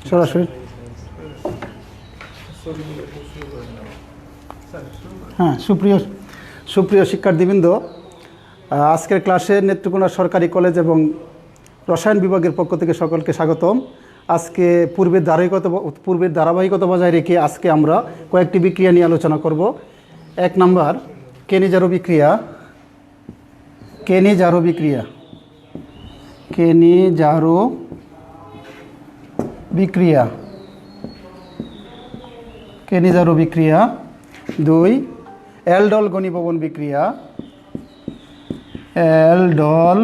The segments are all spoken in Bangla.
সরাসরি হ্যাঁ, সুপ্রিয় শিক্ষার্থীবৃন্দ, আজকের ক্লাসে নেত্রকোনা সরকারি কলেজ এবং রসায়ন বিভাগের পক্ষ থেকে সকলকে স্বাগতম। আজকে পূর্বের ধারাবাহিকতা বজায় রেখে আজকে আমরা কয়েকটি বিক্রিয়া নিয়ে আলোচনা করব। 1 নাম্বার কেনি-জারো বিক্রিয়া। কেনি-জারো বিক্রিয়া 2 অ্যালডল ঘনীভবন বিক্রিয়া। অ্যালডল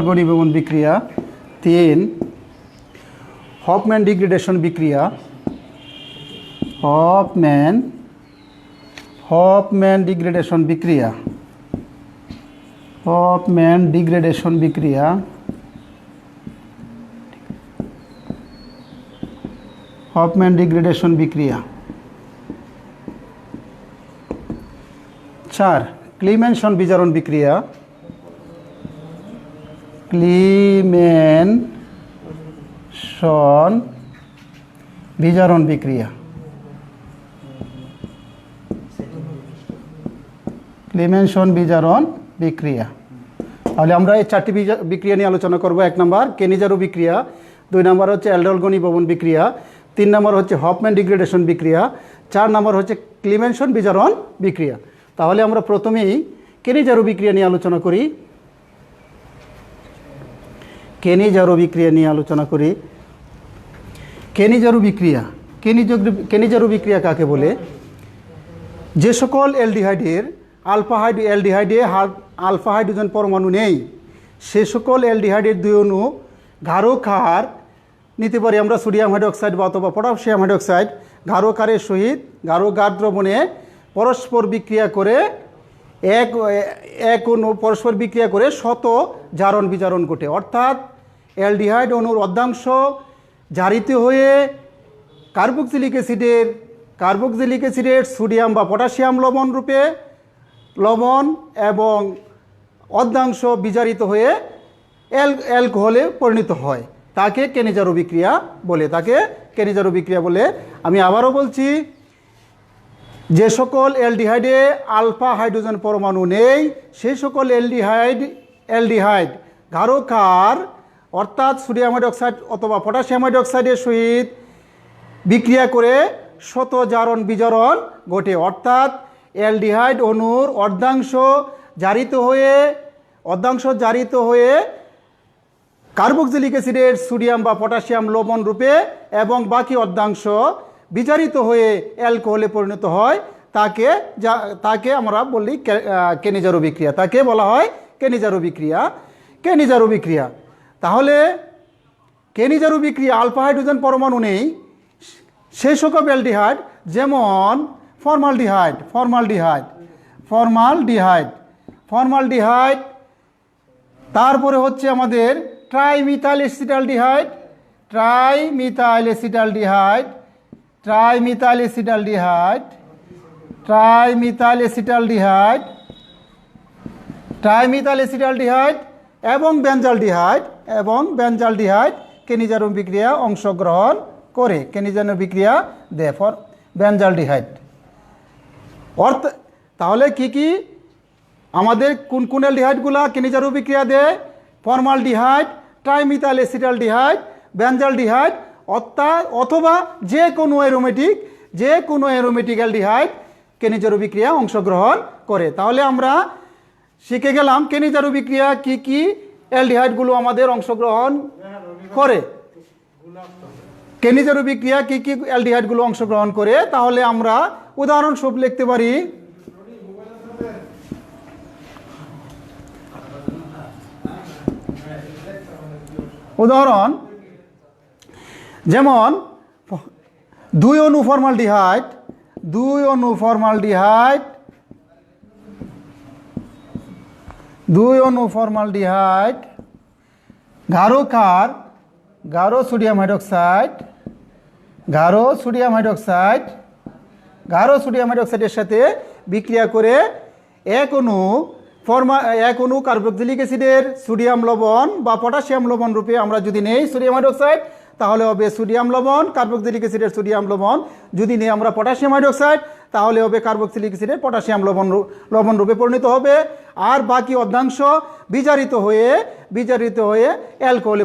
ঘনীভবন বিক্রিয়া 3 হফম্যান ডিগ্রেডেশন বিক্রিয়া। হফম্যান ডিগ্রেডেশন বিক্রিয়া 4 ক্লিমেনসন বিজারণ বিক্রিয়া। তাহলে আমরা এই 4টি বিক্রিয়া নিয়ে আলোচনা করব। 1 নাম্বার কেনি-জারো বিক্রিয়া, 2 নাম্বার হচ্ছে অ্যালডল ঘনীভবন বিক্রিয়া, 3 নাম্বার হচ্ছে হফম্যান ডিগ্রেডেশন বিক্রিয়া, 4 নাম্বার হচ্ছে ক্লিমেনসন বিজারণ বিক্রিয়া। তাহলে আমরা প্রথমেই কেনি-জারো বিক্রিয়া নিয়ে আলোচনা করি। কেনি-জারো বিক্রিয়া কাকে বলে? যে সকল অ্যালডিহাইডের আলফা হাইড্রোজেন পরমাণু নেই, সে সকল অ্যালডিহাইডের 2 অণু গাঢ় ক্ষার নিতে পারি আমরা, সোডিয়াম হাইড্রোক্সাইড বা অথবা পটাশিয়াম হাইড্রোক্সাইড। গাঢ় ক্ষারের সহিত গাঢ় গাঢ় দ্রবণে পরস্পর বিক্রিয়া করে শত জারণ বিজারণ ঘটে। অর্থাৎ অ্যালডিহাইড অণুর অর্ধাংশ জারিত হয়ে কার্বক্সিলিক অ্যাসিডের সোডিয়াম বা পটাশিয়াম লবণ এবং অর্ধাংশ বিজারিত হয়ে অ্যালকোহলে পরিণত হয়। তাকে কেনি-জারো বিক্রিয়া বলে। আমি আবারও বলছি, যে সকল অ্যালডিহাইডে আলফা হাইড্রোজেন পরমাণু নেই, সেই সকল অ্যালডিহাইড গাঢ় ক্ষার অর্থাৎ সোডিয়াম হাইড্রোক্সাইড অথবা পটাশিয়াম হাইড্রোক্সাইডের সহিত বিক্রিয়া করে শত জারণ বিজারণ ঘটে। অর্থাৎ অ্যালডিহাইড অণুর অর্ধাংশ জারিত হয়ে কার্বক্সিলিক অ্যাসিডের সোডিয়াম বা পটাশিয়াম লবণ রূপে এবং বাকি অর্ধাংশ বিজারিত হয়ে অ্যালকোহলে পরিণত হয়। তাকে আমরা বলি কেনি-জারো বিক্রিয়া। তাকে বলা হয় কেনি-জারো বিক্রিয়া। তাহলে কেনি-জারো বিক্রিয়া আলফা হাইড্রোজেন পরমাণু নেই সেই সকল অ্যালডিহাইড, যেমন ফর্মালডিহাইড, তারপরে হচ্ছে আমাদের ট্রাইমিথাইল এসিটালডিহাইড, এবং বেনজালডিহাইড কেনি-জারো বিক্রিয়া অংশগ্রহণ করে, কেনি-জারো বিক্রিয়া দেয় বেনজালডিহাইড। তাহলে কি আমাদের কোন অ্যালডিহাইডগুলা কেনি-জারো বিক্রিয়া দেয়? ফর্মালডিহাইড, ট্রাইমিথাইল এসিটালডিহাইড, বেনজালডিহাইড অথবা যে কোনো অ্যারোমেটিক অ্যালডিহাইড কেনি-জারো বিক্রিয়া অংশগ্রহণ করে। তাহলে আমরা শিখে গেলাম কেনি-জারো বিক্রিয়া কি অ্যালডিহাইডগুলো আমাদের অংশগ্রহণ করে, কেনি-জারো বিক্রিয়া কি অ্যালডিহাইডগুলো অংশগ্রহণ করে। তাহলে আমরা উদাহরণস্বরূপ লিখতে পারি, যেমন 2 অণু ফর্মালডিহাইড গাঢ় ক্ষার, গাঢ় সোডিয়াম হাইড্রোক্সাইডের সাথে বিক্রিয়া করে এক অণু কার্বক্সিলিক অ্যাসিডের সোডিয়াম লবণ বা পটাশিয়াম লবণ রূপে আমরা যদি নেই সোডিয়াম হাইড্রোক্সাইড, তাহলে হবে সোডিয়াম লবণ, কার্বক্সিলিক অ্যাসিডের সোডিয়াম লবণ। যদি নেই আমরা পটাশিয়াম হাইড্রোক্সাইড, তাহলে হবে কার্বক্সিলিক অ্যাসিডের পটাশিয়াম লবণ রূপে পরিণত হবে। আর বাকি অর্ধাংশ বিজারিত হয়ে অ্যালকোহলে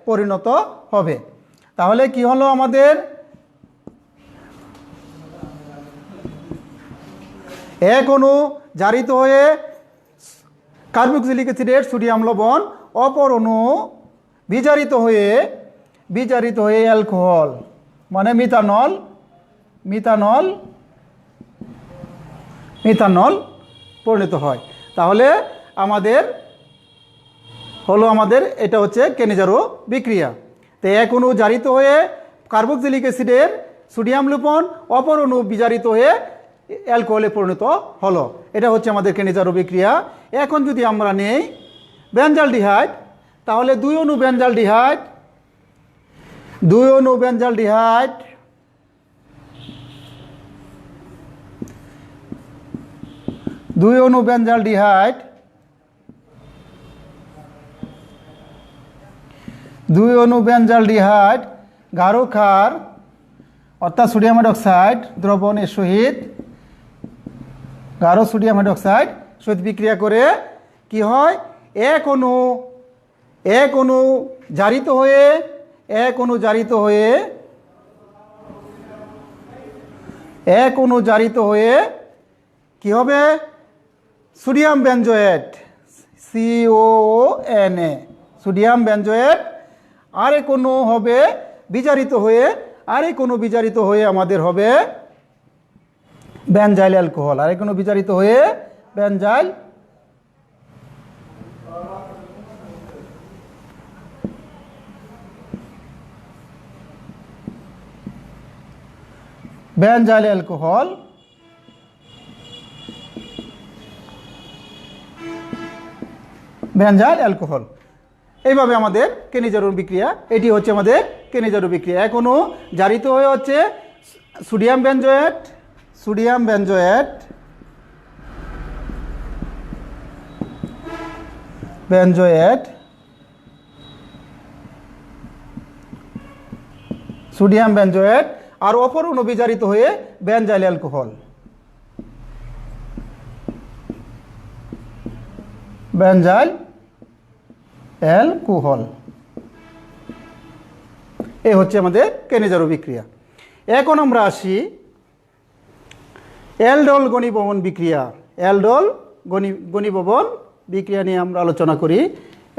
পরিণত হবে। তাহলে কি হলো আমাদের? এক অণু জারিত হয়ে কার্বক্সিলিক অ্যাসিডের সোডিয়াম লবণ, অপর অণু বিজারিত হয়ে অ্যালকোহল মানে মিথানল পরিণত হয়। তাহলে আমাদের এটা হচ্ছে কেনিজারো বিক্রিয়া। তো এক অণু জারিত হয়ে কার্বক্সিলিক অ্যাসিডের সোডিয়াম লবণ, অপর অণু বিজারিত হয়ে অ্যালকোহলে পরিণত হলো। এটা হচ্ছে আমাদের কেনিজারো বিক্রিয়া। এখন যদি আমরা নেই বেনজালডিহাইড, তাহলে দুই অণু বেনজালডিহাইড গাঢ় ক্ষার অর্থাৎ সোডিয়াম হাইড্রোক্সাইড দ্রবণের সহিত গাঢ় সোডিয়াম হাইড্রোক্সাইড সহিত বিক্রিয়া করে কি হয়? এক অণু জারিত হয়ে কি হবে? Sodium benzoate, COONA, sodium benzoate. আরেক অণু হবে বিজারিত হয়ে আমাদের হবে বেনজাইল অ্যালকোহল। বেনজাইল অ্যালকোহল এইভাবে আমাদের কেনিজারো বিক্রিয়া। এটি হচ্ছে আমাদের কেনিজারো বিক্রিয়া। এক অণু জারিত হয়ে হচ্ছে সোডিয়াম বেনজোয়েট আর অপর অণু বিজারিত হয়ে বেনজাইল অ্যালকোহল। এই হচ্ছে আমাদের কেনিজারো বিক্রিয়া। এখন আমরা আসি অ্যালডোল ঘনীভবন বিক্রিয়া। অ্যালডোল ঘনীভবন বিক্রিয়া নিয়ে আমরা আলোচনা করি।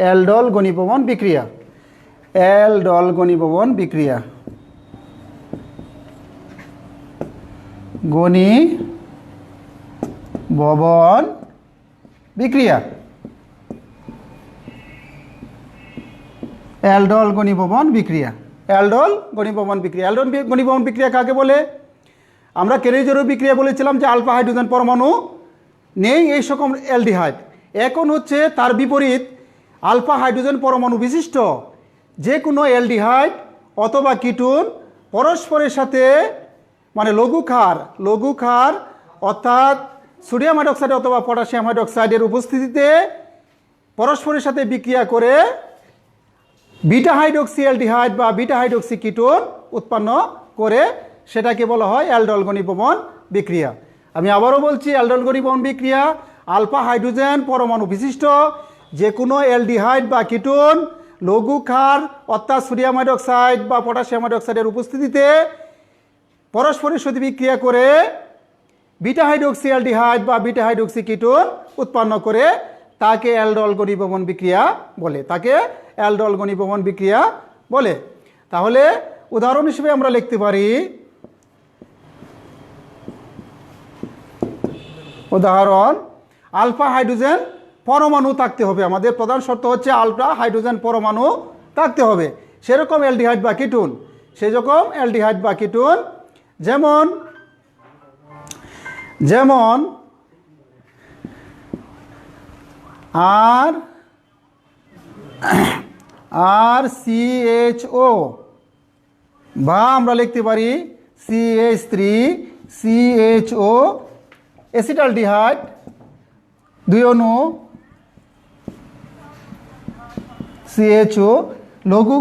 অ্যালডোল ঘনীভবন বিক্রিয়া অ্যালডোল ঘনীভবন বিক্রিয়া কাকে বলে? আমরা কেনিজারো বিক্রিয়া বলেছিলাম যে আলফা হাইড্রোজেন পরমাণু নেই এই সকল অ্যালডিহাইড। এখন হচ্ছে তার বিপরীত, আলফা হাইড্রোজেন পরমাণু বিশিষ্ট যে কোনো অ্যালডিহাইড অথবা কিটোন পরস্পরের সাথে মানে লঘু ক্ষার অর্থাৎ সোডিয়াম হাইড্রোক্সাইড অথবা পটাশিয়াম হাইড্রোক্সাইডের উপস্থিতিতে পরস্পরের সাথে বিক্রিয়া করে বিটা হাইড্রোক্সি অ্যালডিহাইড বা বিটা হাইড্রোক্সি কিটোন উৎপন্ন করে, সেটাকে বলা হয় অ্যালডোল ঘনীভবন বিক্রিয়া। আমি আবারও বলছি, অ্যালডোল ঘনীভবন বিক্রিয়া আলফা হাইড্রোজেন পরমাণু বিশিষ্ট যে কোনো অ্যালডিহাইড বা কিটোন লঘু ক্ষার অর্থাৎ সোডিয়াম হাইড্রোক্সাইড বা পটাশিয়াম হাইড্রোক্সাইডের উপস্থিতিতে পরস্পরের সাথে বিক্রিয়া করে বিটা হাইড্রোক্সি অ্যালডিহাইড বা বিটা হাইড্রোক্সি কিটোন উৎপন্ন করে, তাকে অ্যালডোল ঘনীভবন বিক্রিয়া বলে। তাহলে উদাহরণ হিসেবে আমরা লিখতে পারি, আলফা হাইড্রোজেন পরমাণু থাকতে হবে। আমাদের প্রধান শর্ত হচ্ছে আলফা হাইড্রোজেন পরমাণু থাকতে হবে। সেরকম অ্যালডিহাইড বা কিটোন যেমন RCHO বা আমরা লিখতে পারি CH3CHO অ্যাসিটালডিহাইড 2 অণু CHO লঘু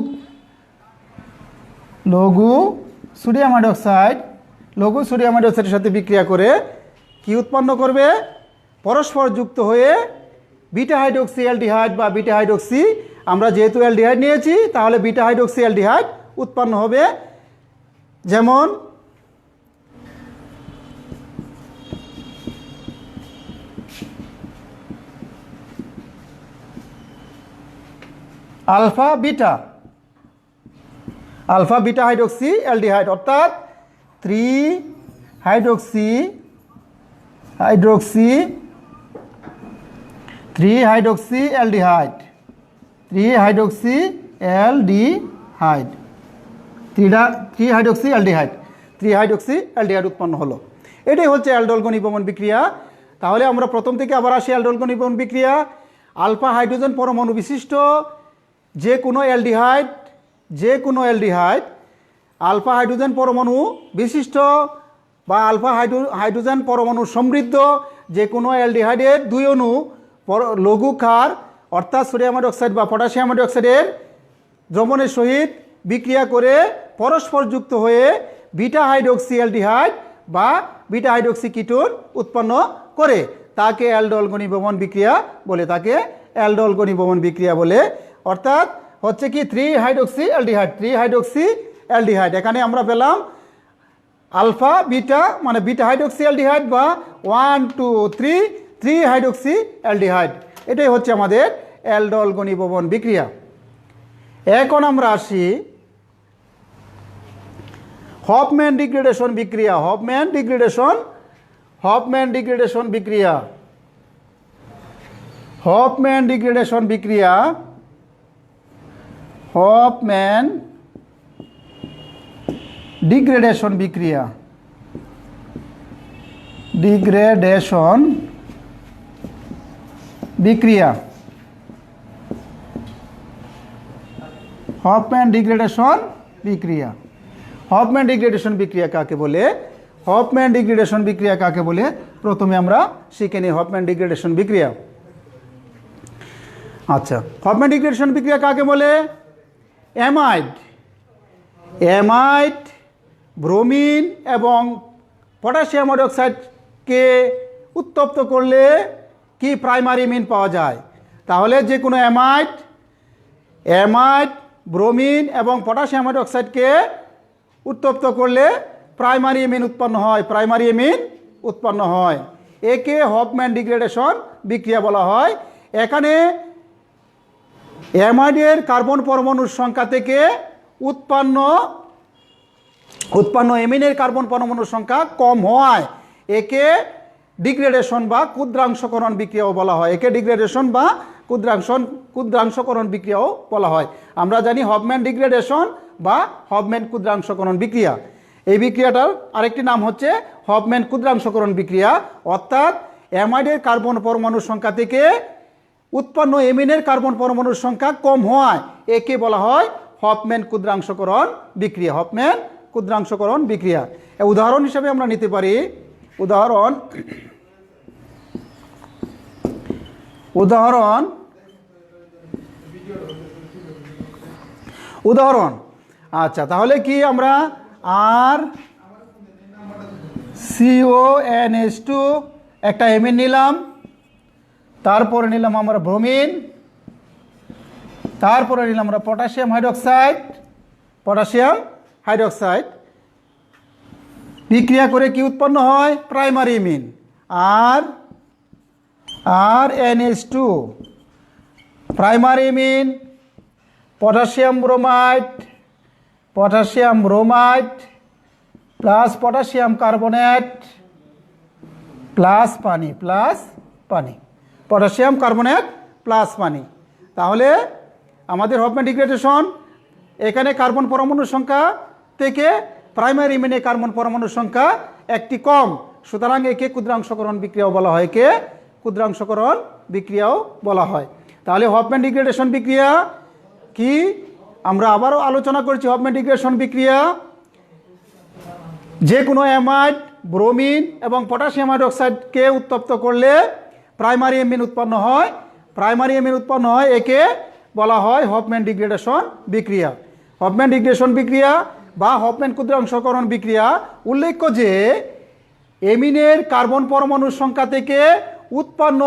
সোডিয়াম হাইড্রোক্সাইডের সাথে বিক্রিয়া করে কি উৎপন্ন করবে? পরস্পর যুক্ত হয়ে বিটা হাইড্রোক্সি অ্যালডিহাইড বা বিটা হাইড্রোক্সি, আমরা যেহেতু অ্যালডিহাইড নিয়েছি তাহলে বিটা হাইড্রোক্সি অ্যালডিহাইড উৎপন্ন হবে। যেমন আলফা বিটা হাইড্রোক্সি অ্যালডিহাইড, অর্থাৎ 3 হাইড্রোক্সি অ্যালডিহাইড 3 হাইড্রোক্সি অ্যালডিহাইড উৎপন্ন হলো। এটাই হচ্ছে অ্যালডোল ঘনীভবন বিক্রিয়া। তাহলে আমরা প্রথম থেকে আবার আসি অ্যালডোল ঘনীভবন বিক্রিয়া। আলফা হাইড্রোজেন পরমাণু বিশিষ্ট যে কোনো অ্যালডিহাইড আলফা হাইড্রোজেন পরমাণু বিশিষ্ট বা আলফা হাইড্রোজেন পরমাণু সমৃদ্ধ যে কোনো অ্যালডিহাইডের 2 অণু লঘু ক্ষার অর্থাৎ সোডিয়াম হাইড্রোক্সাইড বা পটাশিয়াম হাইড্রোক্সাইডের দ্রবণের সহিত বিক্রিয়া করে পরস্পর যুক্ত হয়ে বিটা হাইড্রোক্সি অ্যালডিহাইড বা বিটা হাইড্রোক্সি কিটোন উৎপন্ন করে তাকে অ্যালডোল ঘনীভবন বিক্রিয়া বলে। অর্থাৎ হচ্ছে কি 3 হাইড্রোক্সি অ্যালডিহাইড। এখানে আমরা পেলাম আলফা বিটা মানে বিটা হাইড্রোক্সি অ্যালডিহাইড বা 1 2 3 হাইড্রোক্সি অ্যালডিহাইড। এটাই হচ্ছে আমাদের অ্যালডোল ঘনীভবন বিক্রিয়া। এখন আমরা আসি হফম্যান ডিগ্রেডেশন বিক্রিয়া। হফম্যান ডিগ্রেডেশন কাকে বলে? প্রথমে আমরা শিখে নিই হফম্যান ডিগ্রেডেশন বিক্রিয়া। আচ্ছা, হফম্যান ডিগ্রেডেশন বিক্রিয়া কাকে বলে? অ্যামাইড ব্রোমিন এবং পটাশিয়াম হাইড্রোক্সাইডকে উত্তপ্ত করলে কি প্রাইমারি মিন পাওয়া যায়? তাহলে যে কোনো অ্যামাইড ব্রোমিন এবং পটাশিয়াম হাইড্রোক্সাইডকে উত্তপ্ত করলে প্রাইমারি এমিন উৎপন্ন হয়। একে হফম্যান ডিগ্রেডেশন বিক্রিয়া বলা হয়। এখানে অ্যামাইডের কার্বন পরমাণুর সংখ্যা থেকে উৎপন্ন এমিনের কার্বন পরমাণুর সংখ্যা কম হওয়ায় একে ডিগ্রেডেশন বা ক্ষুদ্রাংশকরণ বিক্রিয়াও বলা হয়। আমরা জানি হফম্যান ডিগ্রেডেশন বা হফম্যান ক্ষুদ্রাংশকরণ বিক্রিয়া। এই বিক্রিয়াটার আরেকটি নাম হচ্ছে হফম্যান ক্ষুদ্রাংশকরণ বিক্রিয়া। অর্থাৎ অ্যামাইডের কার্বন পরমাণুর সংখ্যা থেকে উৎপন্ন এমিনের কার্বন পরমাণুর সংখ্যা কম হওয়ায় একে বলা হয় হফম্যান ক্ষুদ্রাংশকরণ বিক্রিয়া। উদাহরণ হিসাবে আমরা নিতে পারি উদাহরণ। আচ্ছা, তাহলে কি আমরা CONH2 একটা এমিন নিলাম, তারপরে নিলাম আমরা ব্রোমিন, তারপরে নিলাম আমরা পটাশিয়াম হাইড্রোক্সাইড। বিক্রিয়া করে কি উৎপন্ন হয়? Primary amine RNH2 primary amine potassium bromide plus potassium carbonate plus পানি পটাশিয়াম কার্বনেট প্লাস পানি। তাহলে আমাদের হফম্যান ডিগ্রেডেশন এখানে কার্বন পরমাণুর সংখ্যা থেকে প্রাইমারি এমিনে কার্বন পরমাণুর সংখ্যা একটি কম, সুতরাং একে ক্ষুদ্রাংশকরণ বিক্রিয়াও বলা হয়। তাহলে হফম্যান ডিগ্রেডেশন বিক্রিয়া কি আমরা আবারও আলোচনা করছি। হফম্যান ডিগ্রেডেশন বিক্রিয়া যে কোনো অ্যামাইড ব্রোমিন এবং পটাশিয়াম হাইড্রোক্সাইডকে উত্তপ্ত করলে প্রাইমারি অ্যামিন উৎপন্ন হয়। প্রাইমারি অ্যামিন উৎপন্ন হয়, একে বলা হয় হফম্যান ডিগ্রেডেশন বিক্রিয়া। হফম্যান ডিগ্রেডেশন বিক্রিয়া বা হফম্যান ক্ষুদ্রাংশকরণ বিক্রিয়া উল্লেখ্য যে অ্যামিনের কার্বন পরমাণুর সংখ্যা থেকে উৎপন্ন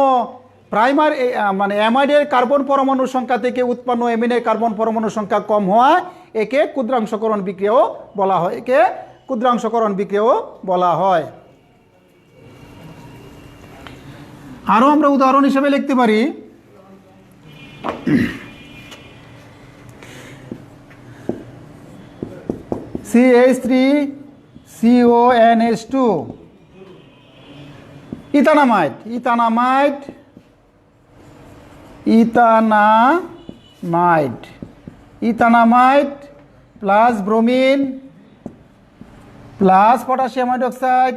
প্রাইমারি মানে অ্যামাইডের কার্বন পরমাণুর সংখ্যা থেকে উৎপন্ন অ্যামিনের কার্বন পরমাণুর সংখ্যা কম হওয়া একে ক্ষুদ্রাংশকরণ বিক্রিয়াও বলা হয়। একে ক্ষুদ্রাংশকরণ বিক্রিয়াও বলা হয়। আরও আমরা উদাহরণ হিসেবে লিখতে পারি CH3CONH2 ethanamide ethanamide ethanamide ethanamide plus bromine plus potassium hydroxide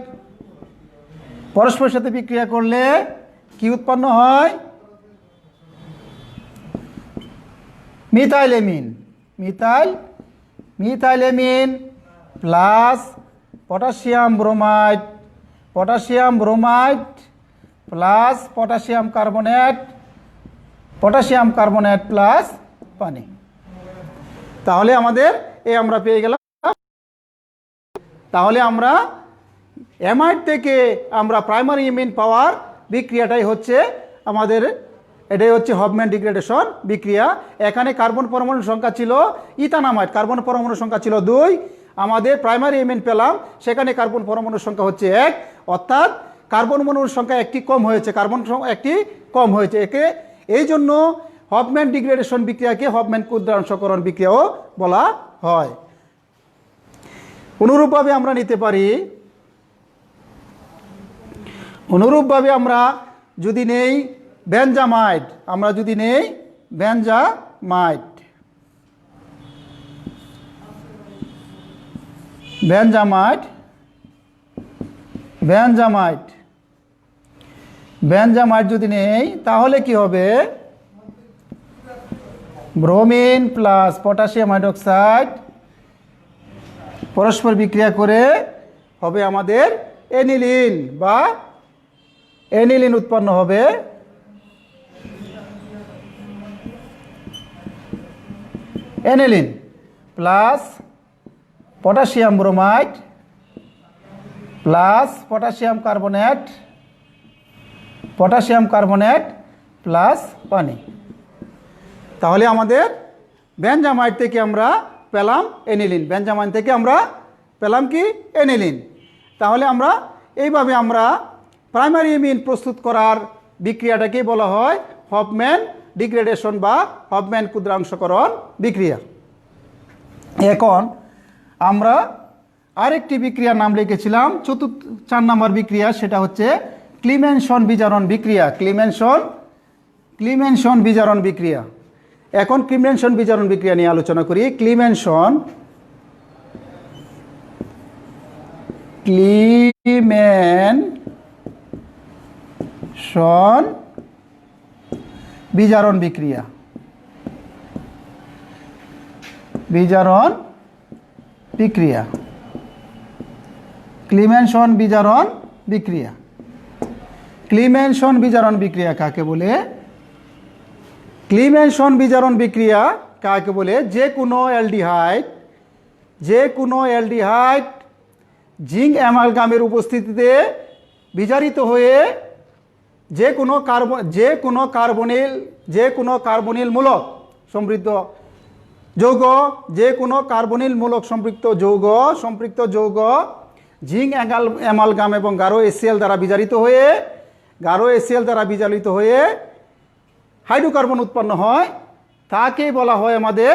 পরস্পরের সাথে বিক্রিয়া করলে কি উৎপন্ন হয়? Methylamine methylamine plus potassium bromide plus potassium carbonate plus পানি। তাহলে আমাদের আমরা পেয়ে গেলাম। তাহলে আমরা অ্যামাইড থেকে আমরা প্রাইমারি অ্যামিন পাওয়ার বিক্রিয়াটাই হচ্ছে আমাদের, এটাই হচ্ছে হফম্যান ডিগ্রেডেশন বিক্রিয়া। এখানে কার্বন পরমাণুর সংখ্যা ছিল ইথানামাইড, কার্বন পরমাণুর সংখ্যা ছিল 2, আমাদের প্রাইমারি অ্যামিন পেলাম, সেখানে কার্বন পরমাণুর সংখ্যা হচ্ছে 1, অর্থাৎ কার্বন পরমাণুর সংখ্যা একটি কম হয়েছে, একটি কম হয়েছে। একে এই জন্য হফম্যান ডিগ্রেডেশন বিক্রিয়াকে হফম্যান ক্ষুদ্রাংশকরণ বিক্রিয়াও বলা হয়। অনুরূপভাবে আমরা নিতে পারি, অনুরূপভাবে আমরা যদি নেই বেনজামাইড, বেনজামাইড যদি নেই তাহলে কি হবে? ব্রোমিন প্লাস পটাশিয়াম হাইড্রোক্সাইড পরস্পর বিক্রিয়া করে হবে আমাদের এনিলিন বা এনিলিন উৎপন্ন হবে। Aniline plus potassium bromide plus potassium carbonate plus পানি। তাহলে আমাদের বেনজামাইড থেকে আমরা পেলাম এনিলিন, বেনজামাইন থেকে আমরা পেলাম কি? এনিলিন। তাহলে আমরা এইভাবে আমরা প্রাইমারি অ্যামিন প্রস্তুত করার বিক্রিয়াটাকে বলা হয় হফম্যান ডিগ্রেডেশন বা হফম্যান ক্ষুদ্রাংশকরণ বিক্রিয়া। এখন আমরা আরেকটি বিক্রিয়ার নাম লিখেছিলাম 4 নম্বর বিক্রিয়া, সেটা হচ্ছে ক্লিমেনসন বিজারণ বিক্রিয়া। ক্লিমেনসন বিজারণ বিক্রিয়া। এখন ক্লিমেনসন বিজারণ বিক্রিয়া নিয়ে আলোচনা করি। ক্লিমেনসন বিজারণ বিক্রিয়া। ক্লিমেনসন বিজারণ বিক্রিয়া কাকে বলে? ক্লিমেনসন বিজারণ বিক্রিয়া কাকে বলে? যে কোনো অ্যালডিহাইড জিঙ্ক অ্যামালগামের উপস্থিতিতে বিজারিত হয়ে যে কোনো কার্বনিল মূলক সম্পৃক্ত যৌগ জিঙ্ক অ্যামালগাম এবং গাঢ় HCl দ্বারা বিজারিত হয়ে হাইড্রোকার্বন উৎপন্ন হয়, তাকে বলা হয় আমাদের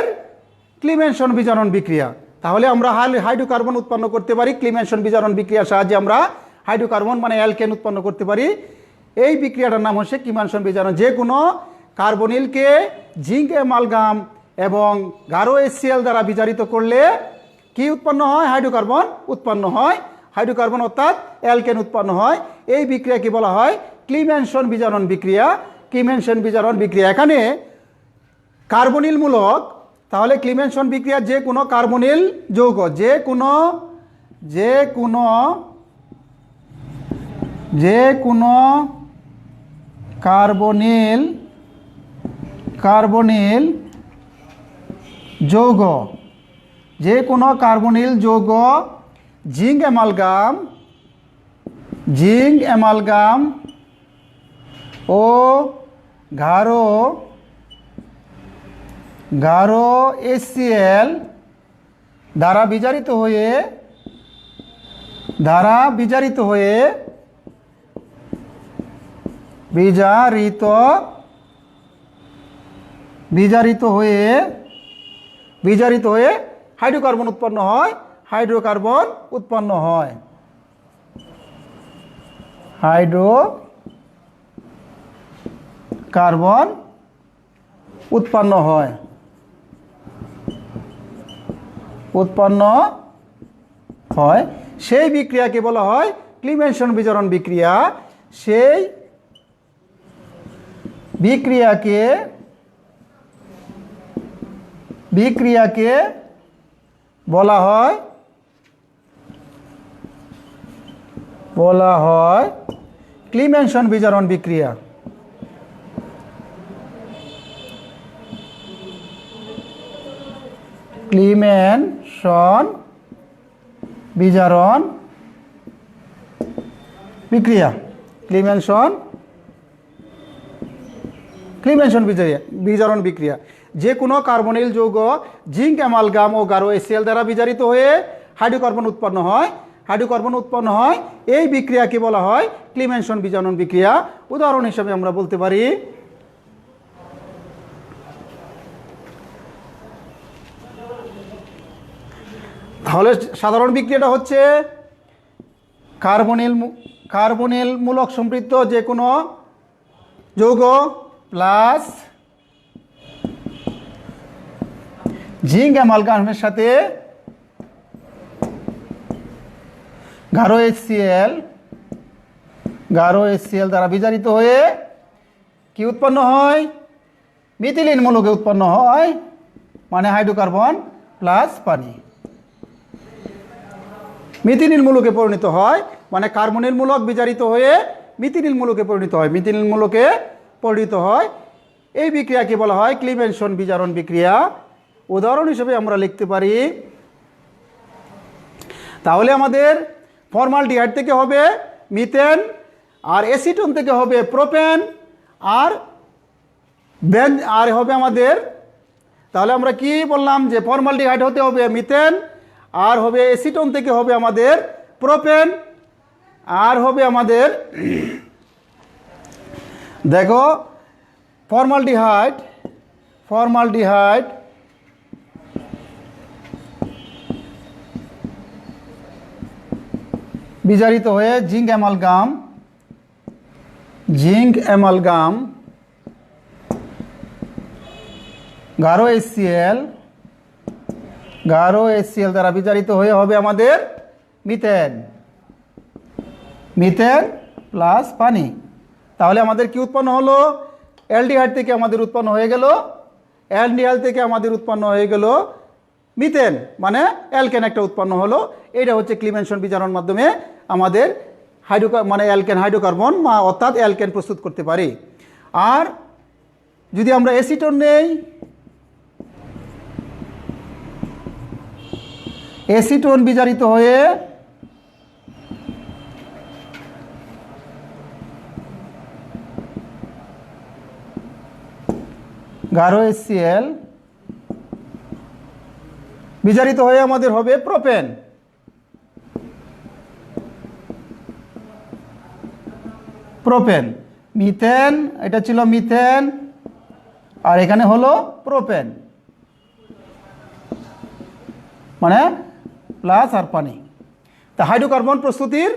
ক্লিমেনসন বিজারণ বিক্রিয়া। তাহলে আমরা হাইড্রোকার্বন উৎপন্ন করতে পারি, ক্লিমেনসন বিজারণ বিক্রিয়ার সাহায্যে আমরা হাইড্রোকার্বন মানে অ্যালকেন উৎপন্ন করতে পারি। এই বিক্রিয়াটার নাম হচ্ছে ক্লিমেনসন বিজারণ। যে কোনো কার্বনিলকে জিঙ্ক অ্যামালগাম এবং গাঢ় HCl দ্বারা বিজারিত করলে কি উৎপন্ন হয়? হাইড্রোকার্বন উৎপন্ন হয়। হাইড্রোকার্বন অর্থাৎ অ্যালকেন উৎপন্ন হয়। এই বিক্রিয়াকে বলা হয় ক্লিমেনসন বিজারণ বিক্রিয়া। এখানে কার্বনিল মূলক, তাহলে ক্লিমেনসন বিক্রিয়া যে কোনো কার্বনিল যৌগ, যে কোনো যে কোনো কার্বনিল যৌগ, যে কোনো কার্বনিল যৌগ জিঙ্ক অ্যামালগাম ও গাঢ় HCl দ্বারা বিজারিত হয়ে হাইড্রোকার্বন উৎপন্ন হয়। সেই বিক্রিয়াকে বলা হয় ক্লিমেনশন বিজারণ বিক্রিয়া। সেই বিক্রিয়াকে বলা হয় ক্লিমেনশন বিজারণ বিক্রিয়া। ক্লিমেনশন বিজারণ বিক্রিয়া। যে কোনো কার্বনিল যৌগ জিঙ্ক অ্যামালগাম ও গাঢ় HCl দ্বারা বিজারিত হয়ে হাইড্রোকার্বন উৎপন্ন হয়। এই বিক্রিয়াকে বলা হয় ক্লিমেনশন বিজারণ বিক্রিয়া। উদাহরণ হিসেবে আমরা বলতে পারি তাহলে সাধারণ বিক্রিয়াটা হচ্ছে কার্বনিল মূলক সম্পৃক্ত যে কোনো যৌগ প্লাস জিঙ্ক অ্যামালগামের সাথে গাঢ় HCl দ্বারা বিজারিত হয়ে কি উৎপন্ন হয়? মিথিলিন মূলকে উৎপন্ন হয়, মানে হাইড্রোকার্বন প্লাস পানি। মিথিলিন মূলকে পরিণত হয়, মানে কার্বনিল মূলক বিজারিত হয়ে মিথিলিন মূলকে পরিণত হয়। এই বিক্রিয়াকে বলা হয় ক্লিমেনশন বিজারণ বিক্রিয়া। উদাহরণ হিসেবে আমরা লিখতে পারি, তাহলে আমাদের ফর্মালডিহাইড থেকে হবে মিথেন, আর অ্যাসিটন থেকে হবে প্রোপেন, আর হবে আমাদের, তাহলে আমরা কি বললাম যে ফর্মালডিহাইড হতে হবে মিথেন, আর হবে অ্যাসিটন থেকে হবে আমাদের প্রোপেন, আর হবে আমাদের দেখো ফর্মালডিহাইড বিজারিত হয়ে জিঙ্ক অ্যামালগাম গাঢ় HCl দ্বারা বিজারিত হয়ে হবে আমাদের মিথেন প্লাস পানি। তাহলে আমাদের কি উৎপন্ন হলো? অ্যালডিহাইড থেকে আমাদের উৎপন্ন হয়ে গেল মিথেন, মানে অ্যালকেন একটা উৎপন্ন হলো। এটা হচ্ছে ক্লিমেনশন বিজারণ মাধ্যমে আমাদের হাইড্রোকার্বন অর্থাৎ অ্যালকেন প্রস্তুত করতে পারি। আর যদি আমরা অ্যাসিটন নেই, অ্যাসিটন বিজারিত হয়ে গাঢ় HCl বিজারিত হয়ে আমাদের হবে প্রোপেন। মিথেন, এটা ছিল মিথেন, আর এখানে হলো প্রোপেন, মানে প্লাস আর পানি। তা হাইড্রোকার্বন প্রস্তুতির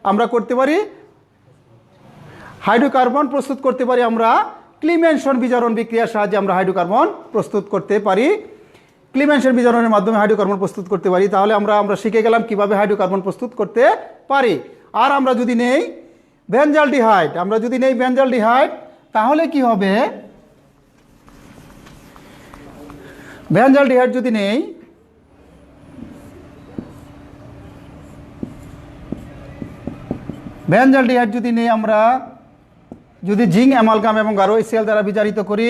আমরা করতে পারি, আমরা ক্লিমেনশন বিজারণ বিক্রিয়ার সাহায্যে আমরা হাইড্রোকার্বন প্রস্তুত করতে পারি। ক্লিমেনশন বিজারণের মাধ্যমে হাইড্রোকার্বন প্রস্তুত করতে পারি। তাহলে আমরা শিখে গেলাম কিভাবে হাইড্রোকার্বন প্রস্তুত করতে পারি। আর আমরা যদি নেই বেনজালডিহাইড, তাহলে কি হবে? বেনজালডিহাইড যদি নেই, বেনজালডিহাইড যদি নিই আমরা, যদি জিঙ্ক অ্যামালগাম এবং গারো HCl দ্বারা বিজারিত করি,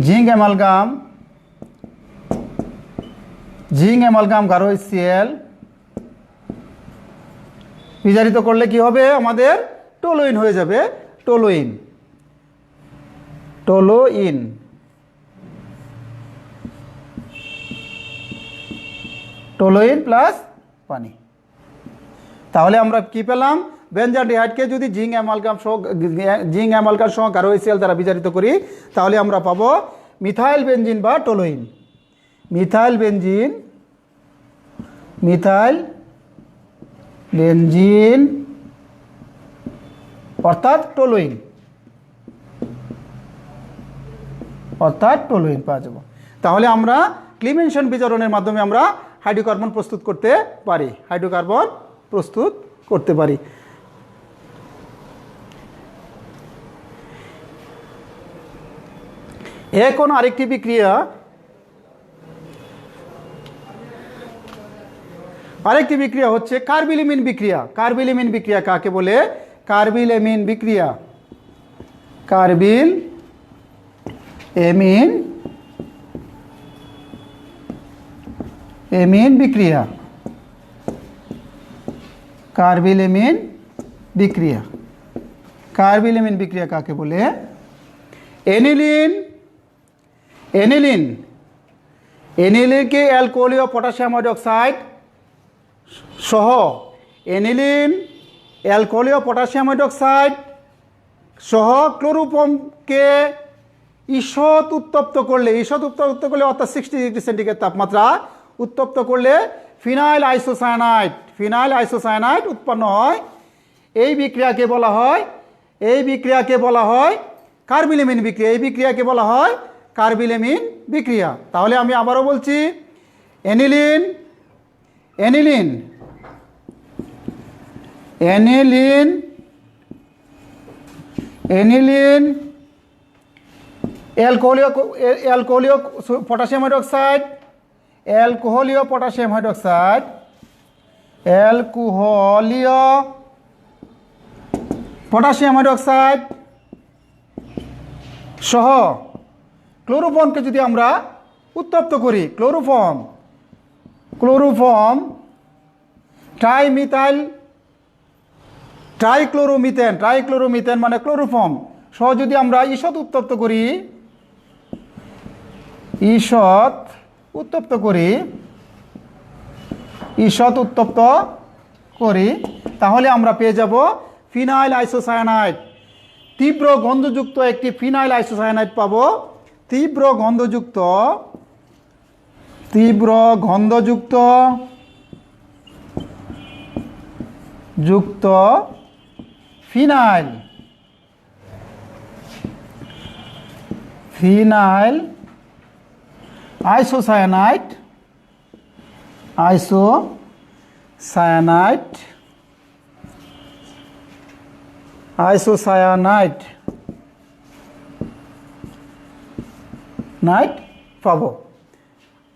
জিঙ্ক অ্যামালগাম গারো HCl বিজারিত করলে কি হবে, আমাদের টোলুইন হয়ে যাবে। টোলুইন প্লাস পানি। তাহলে আমরা কি পেলাম, বেনজালডিহাইডকে যদি জিঙ্ক অ্যামালগাম সহ গারো HCl দ্বারা বিজারিত করি তাহলে আমরা পাবো মিথাইল বেনজিন বা টোলুইন। মিথাইল বেনজিন অর্থাৎ টোলুইন পাওয়া যাব। তাহলে আমরা ক্লিমেনশন বিজারণের মাধ্যমে আমরা হাইড্রোকার্বন প্রস্তুত করতে পারি। এখন আরেকটি বিক্রিয়া হচ্ছে কার্বিলেমিন বিক্রিয়া। কার্বিলেমিন বিক্রিয়া কাকে বলে? কার্বিলেমিন বিক্রিয়া কাকে বলে? এনিলিনকে অ্যালকোহলীয় পটাশিয়াম হাইড্রোক্সাইড সহ ক্লোরোফর্মকে ঈষৎ উত্তপ্ত করলে অর্থাৎ 60 ডিগ্রি সেন্টিগ্রেড তাপমাত্রা উত্তপ্ত করলে ফিনাইল আইসোসায়ানাইড উৎপন্ন হয়। এই বিক্রিয়াকে বলা হয় কার্বিলেমিন বিক্রিয়া। তাহলে আমি আবারও বলছি, এনিলিন অ্যালকোহলীয় পটাশিয়াম হাইড্রোক্সাইড সহ ক্লোরোফর্মকে যদি আমরা উত্তপ্ত করি, ক্লোরোফর্ম ট্রাইক্লোরোমিথেন মানে ক্লোরোফর্ম সহ যদি আমরা ঈষৎ উত্তপ্ত করি তাহলে আমরা পেয়ে যাব ফিনাইল আইসোসায়ানাইড। তীব্র গন্ধযুক্ত একটি ফিনাইল আইসোসায়ানাইড পাবো। তীব্র গন্ধযুক্ত ফিনাইল আইসোসায়ানাইড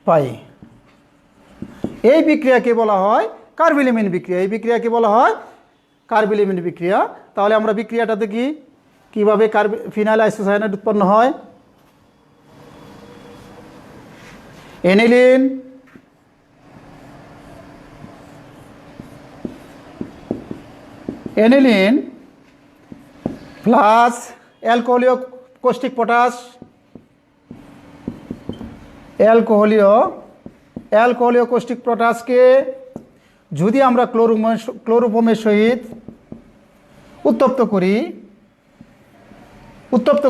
পাই। এই বিক্রিয়াকে বলা হয় কার্বিলেমিন বিক্রিয়া। তাহলে আমরা বিক্রিয়াটা দেখি কিভাবে ফিনাইল আইসোসায়ানাইড উৎপন্ন হয়। এনিলিন প্লাস অ্যালকোহলীয় কৌষ্টিক পটাশ, অ্যালকোহলীয় কৌষ্টিক পটাশকে যদি আমরা ক্লোরোফর্মের সহিত উত্তপ্ত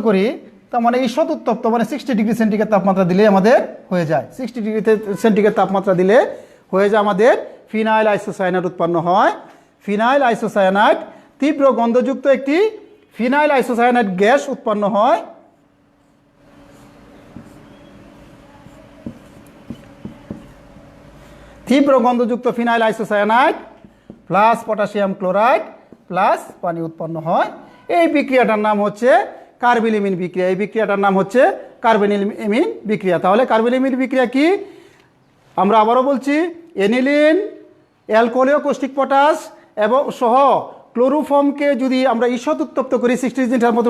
করি তার মানে ঈষৎ উত্তপ্ত মানে 60 ডিগ্রি সেন্টিগ্রেড তাপমাত্রা দিলে আমাদের হয়ে যায়। 60 ডিগ্রি সেন্টিগ্রেড তাপমাত্রা দিলে হয়ে যায় আমাদের ফিনাইল আইসোসায়ানাইড উৎপন্ন হয়। ফিনাইল আইসোসায়ানাইড তীব্র গন্ধযুক্ত একটি ফিনাইল আইসোসায়ানাইড গ্যাস উৎপন্ন হয়। তীব্র গন্ধযুক্ত phenyl isocyanide plus potassium chloride plus পানি উৎপন্ন হয়। এই বিক্রিয়াটার নাম হচ্ছে কার্বিলেমিন বিক্রিয়া। তাহলে কার্বিলেমিন বিক্রিয়া কি আমরা আবারও বলছি, এনিলিন অ্যালকোহলীয় কৌষ্টিক পটাশ এবং সহ ক্লোরোফর্মকে যদি আমরা ঈষৎ উত্তপ্ত করি 60 ডিগ্রির মতো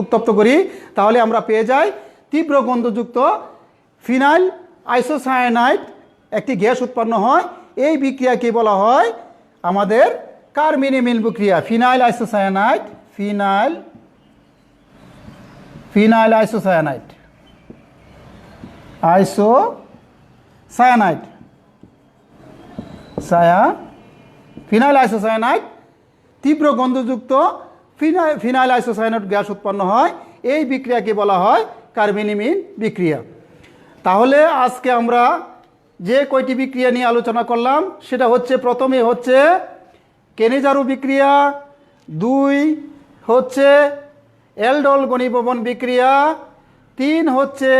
উত্তপ্ত করি, তাহলে আমরা পেয়ে যাই তীব্র গন্ধযুক্ত ফিনাইল আইসোসায়ানাইড একটি গ্যাস উৎপন্ন হয়। এই বিক্রিয়াকে বলা হয় আমাদের কার্মিনিমিন বিক্রিয়া। Phenyl isocyanide, phenyl isocyanide, phenyl isocyanide তীব্র গন্ধযুক্ত ফিনাইল আইসোসায়ানাইড গ্যাস উৎপন্ন হয়। এই বিক্রিয়াকে বলা হয় কার্মিনিমিন বিক্রিয়া। তাহলে আজকে আমরা যে কয়টি বিক্রিয়া নিয়ে আলোচনা করলাম সেটা হচ্ছে, প্রথমে হচ্ছে কেনিজারু বিক্রিয়া, 2 হচ্ছে এলডোল ঘনীভবন বিক্রিয়া, 3 হচ্ছে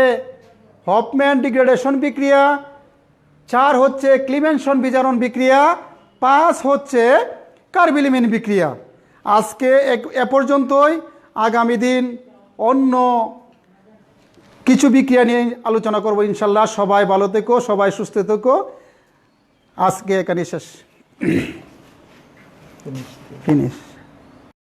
হফম্যান ডিগ্রেডেশন বিক্রিয়া, 4 হচ্ছে ক্লিমেনসন বিজারণ বিক্রিয়া, 5 হচ্ছে কার্বিলিমিন বিক্রিয়া। আজকে এ পর্যন্তই। আগামী দিন অন্য কিছু বিক্রিয়া নিয়ে আলোচনা করব ইনশাল্লাহ। সবাই ভালো থেকো, সবাই সুস্থ থেকো। আজকে এখানে শেষ। ফিনিশ।